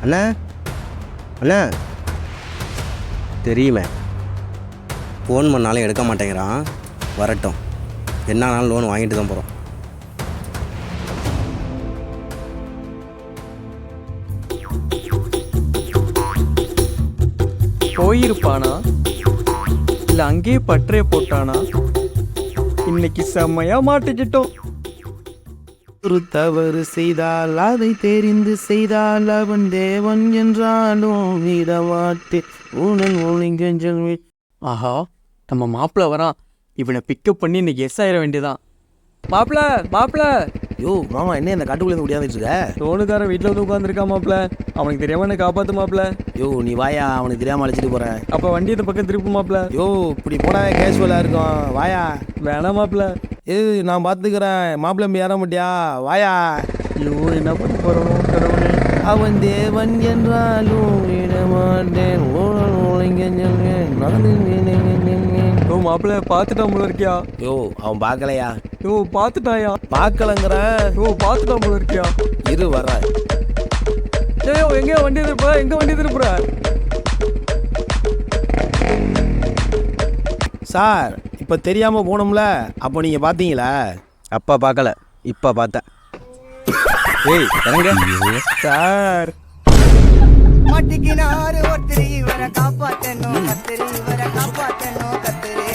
அண்ணா அண்ணா தெரியுமே, ஃபோன் பண்ணாலும் எடுக்க மாட்டேங்கிறான். வரட்டும், என்னானாலும் லோன் வாங்கிட்டு தான் போகிறோம். போயிருப்பானா இல்லை அங்கேயே பற்றைய போட்டானா? இன்னைக்கு செம்மையா மாட்டிக்கிட்டோம். ஒரு தவறு செய்தால் அதை தெரிந்து செய்தால் அவன் தேவன் என்றாலும் விடமாட்டே உனன் ஒழுங்கெஞ்சல். ஆஹா, நம்ம மாப்பிள்ள வரான். இவனை பிக்கப் பண்ணி இன்னைக்கு எஸ் ஆயிட வேண்டியதான். மாப்பிள்ள மாப்பிள்ள, யோ மாமா, என்ன இந்த காட்டுக்குள்ளே முடியாந்துட்டு இருக்க? லோனுக்காரன் வீட்டில் வந்து உட்காந்துருக்கான் மாப்பிள்ள. அவனுக்கு தெரியாம என்ன காப்பாத்து மாப்பிள்ள. யோ நீ வாயா, அவனுக்கு தெரியாமல் அழைச்சிட்டு போகிறேன். அப்போ வண்டி இந்த பக்கம் திருப்பு மாப்பிள்ள. யோ இப்படி போனாவே கேஷுவலாக இருக்கும், வாயா. வேணாம் மாப்பிள்ள. நான் பார்த்துக்கிறேன், மாப்பிள்ளை ஏற மாட்டியா, வாயா. ஐயோ, என்ன பண்ண போறோம் கடவுளே. அவன் தேவன் என்றாலும் விடமாட்டேன் ஓ மாப்பிள்ள, பார்த்துட்டான் போல இருக்கியா? யோ அவன் பார்க்கலையா? யோ பார்த்துட்டாயா? பார்க்கலங்கிற. யோ பார்த்துட்டான் போல இருக்கியா? இரு வர்ற. ஏயோ, எங்க வண்டி திருப்புற? எங்க வண்டி திருப்புற? சார் இப்போ தெரியாமல் போனோம்ல, அப்போ நீங்கள் பார்த்தீங்களா? அப்பா பார்க்கல, இப்போ பார்த்தேன். ஏய் இறங்க சார். மாட்டிக்கினாரு ஒருத்தர், இவரை காப்பாத்தணும் கத்திரி, இவரை காப்பாத்தணும் கத்திரி.